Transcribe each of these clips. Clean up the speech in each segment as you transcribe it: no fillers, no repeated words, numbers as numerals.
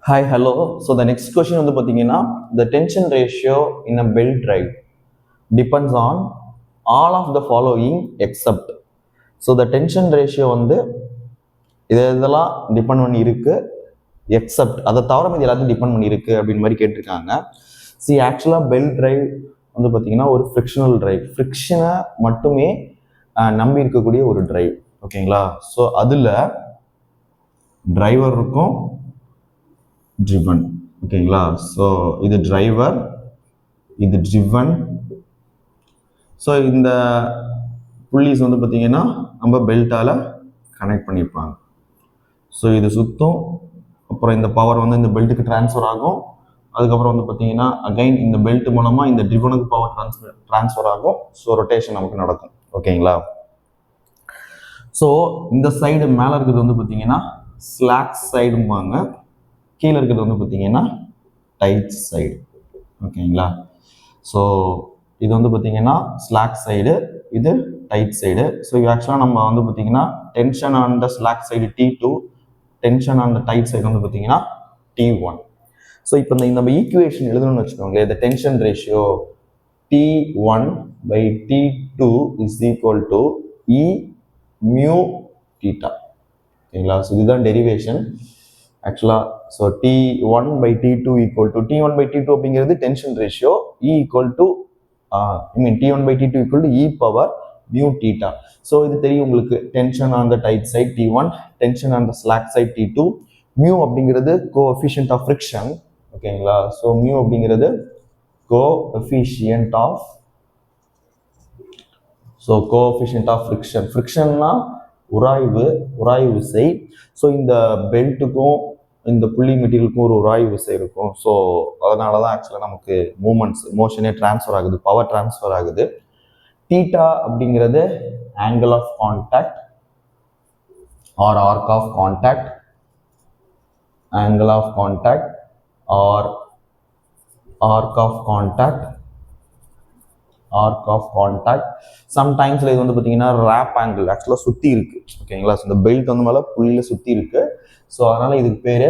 Hi, hello. So the next question வந்து பார்த்தீங்கன்னா the tension ratio in a belt drive depends on all of the following except. So the tension ratio வந்து இதெல்லாம் depend பண்ணி இருக்கு accept அதை தவிர மீது எல்லாத்தையும் டிபெண்ட் பண்ணி இருக்கு அப்படின்னு மாதிரி கேட்டிருக்காங்க. ஆக்சுவலாக பெல்ட் டிரைவ் வந்து பார்த்தீங்கன்னா ஒரு ஃப்ரிக்ஷனல் டிரைவ், ஃப்ரிக்ஷனை மட்டுமே நம்பி இருக்கக்கூடிய ஒரு டிரைவ். ஓகேங்களா? ஸோ அதில் டிரைவர் இருக்கும், driven. ஓகேங்களா? ஸோ இது டிரைவர், இது driven. ஸோ இந்த புள்ளிஸ் வந்து பார்த்தீங்கன்னா நம்ம பெல்ட்டால் கனெக்ட் பண்ணியிருப்பாங்க. ஸோ இது சுத்தம், அப்புறம் இந்த பவர் வந்து இந்த பெல்ட்டுக்கு டிரான்ஸ்ஃபர் ஆகும். அதுக்கப்புறம் வந்து பார்த்தீங்கன்னா அகைன் இந்த பெல்ட் மூலமாக இந்த டிரிவனுக்கு பவர் டிரான்ஸ்ஃபர் ஆகும். ஸோ ரொட்டேஷன் நமக்கு நடக்கும். ஓகேங்களா? ஸோ இந்த சைடு மேலே இருக்கிறது வந்து பார்த்தீங்கன்னா ஸ்லாக் சைடும்பாங்க, கீழே இருக்கிறது வந்து பார்த்தீங்கன்னா டைட் சைடு. ஓகேங்களா? ஸோ இது வந்து பார்த்தீங்கன்னா ஸ்லாக் சைடு, இது டைட் சைடு. ஸோ இது ஆக்சுவலாக நம்ம வந்து பார்த்தீங்கன்னா tension on the slack side T2, tension on the tight side வந்து பார்த்தீங்கன்னா T1. ஸோ இப்போ நம்ம ஈக்குவேஷன் எழுதணும்னு வச்சுக்கோங்களேன், இந்த tension ratio T1 by T2 is equal to E mu theta. ஓகேங்களா? ஸோ இதுதான் டெரிவேஷன் ஆக்சுவலாக. So T1 by T2 equal to T1 by T2 அப்படிங்கிறது tension ratio, E equal to T1 by T2 equal to E power mu theta. So இது தெரியும் உங்களுக்கு, tension on the tight side T1, tension on the slack side T2. mu அப்படிங்கிறது coefficient of friction. ஓகேங்களா? So mu அப்படிங்கிறது coefficient of friction. ஃப்ரிக்ஷன்னா உராய்வு விசை. So இந்த பெல்ட்டுக்கும் இந்த புள்ளி மெட்டீரியலுக்கும் ஒரு உராய்வு விசை இருக்கும். ஸோ அதனால தான் ஆக்சுவலாக நமக்கு மோஷனே டிரான்ஸ்ஃபர் ஆகுது, பவர் டிரான்ஸ்ஃபர் ஆகுது. தீட்டா அப்படிங்கிறது angle of contact or arc of contact, angle of contact or arc of contact, arc of contact. சம்டைம்ஸ்ல இது வந்து பார்த்தீங்கன்னா ரேப் ஆங்கிள், ஆக்சுவலாக சுற்றி இருக்கு. ஓகேங்களா? ஸோ இந்த பெல்ட் வந்து மேலே புள்ளியில் சுற்றி இருக்கு. ஸோ அதனால இதுக்கு பேர்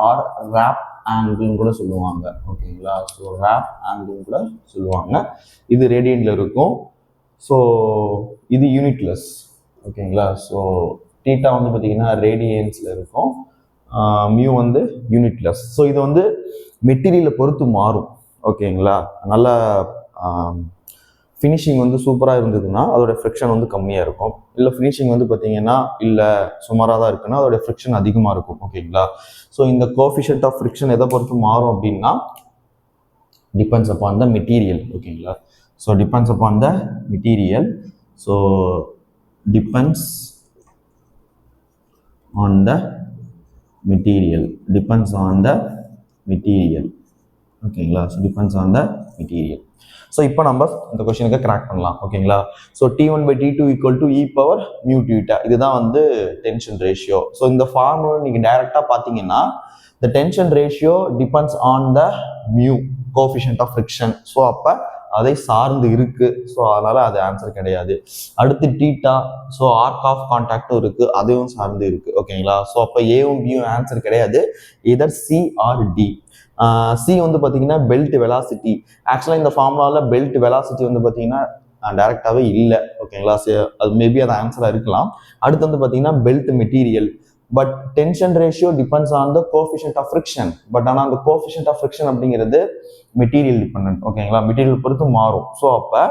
ஆர் ரேப் ஆங்கிள்னு கூட சொல்லுவாங்க. ஓகேங்களா? ஸோ ரேப் ஆங்கிள்னு கூட சொல்லுவாங்க. இது ரேடியன்ட்ல இருக்கும். ஸோ இது யூனிட்லெஸ். ஓகேங்களா? ஸோ தீட்டா வந்து பார்த்தீங்கன்னா ரேடியன்ஸ்ல இருக்கும், மியூ வந்து யூனிட்லெஸ். ஸோ இது வந்து மெட்டீரியலை பொறுத்து மாறும். ஓகேங்களா? நல்லா ஃபினிஷிங் வந்து சூப்பராக இருந்ததுன்னா அதோட ஃப்ரிக்ஷன் வந்து கம்மியாக இருக்கும். இல்லை ஃபினிஷிங் வந்து பார்த்தீங்கன்னா இல்லை சுமாராக தான் இருக்குன்னா அதோட ஃப்ரிக்ஷன் அதிகமாக இருக்கும். ஓகேங்களா? ஸோ இந்த கோஎஃபிஷியன்ட் ஆஃப் ஃப்ரிக்ஷன் எதை பொறுத்து மாறும் அப்படின்னா டிபெண்ட்ஸ் அப்பான் த மெட்டீரியல். ஓகேங்களா? So depends upon the material. So depends on the material, depends on the material. ஓகேங்களா? So depends on the material. So இப்போ நம்ம இந்த கொஸ்டினுக்கு கிராக் பண்ணலாம். ஓகேங்களா? So T1 by T2 equal to E power mu theta. இதுதான் வந்து tension ratio. So இந்த ஃபார்முலா நீங்கள் டைரக்டாக பார்த்தீங்கன்னா the tension ratio depends on the mu, coefficient of friction. So அப்போ அதை சார்ந்து இருக்கு. ஸோ அதனால அது ஆன்சர் கிடையாது. அடுத்து தீட்டா, ஸோ ஆர்க் ஆஃப் கான்டாக்டும் இருக்கு, அதையும் சார்ந்து இருக்கு. ஓகேங்களா? ஸோ அப்போ ஏவும் பியும் ஆன்சர் கிடையாது, இதர் C ஆர் D. சி வந்து பார்த்தீங்கன்னா பெல்ட் வெலாசிட்டி. ஆக்சுவலாக இந்த ஃபார்முலாவில் பெல்ட் வெலாசிட்டி வந்து பார்த்தீங்கன்னா டைரக்டாகவே இல்லை. ஓகேங்களா? அது மேபி அது ஆன்சராக இருக்கலாம். அடுத்து வந்து பார்த்தீங்கன்னா belt material, but tension ratio depends on the coefficient of friction. But ஆனால் அந்த கோஎஃபிஷியன்ட் ஆஃப் ஃப்ரிக்ஷன் அப்படிங்கிறது மெட்டீரியல் டிபெண்ட். ஓகேங்களா? மெட்டீரியல் பொறுத்து மாறும். ஸோ அப்போ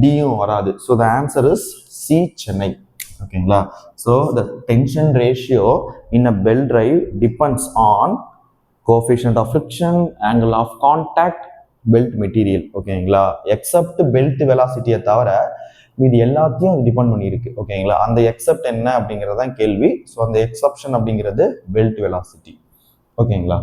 டியும் வராது. So the answer is C, Chennai. ஓகேங்களா? So the tension ratio in a belt drive depends on coefficient of friction, angle of contact, belt material. ஓகேங்களா? எக்ஸப்ட் பெல்ட் வெலாசிட்டியை தவிர மீது எல்லாத்தையும் அது டிபெண்ட் பண்ணியிருக்கு. ஓகேங்களா? அந்த எக்ஸப்ட் என்ன அப்படிங்கிறது தான் கேள்வி. ஸோ அந்த எக்ஸப்ஷன் அப்படிங்கிறது பெல்ட் வெலாசிட்டி. ஓகேங்களா?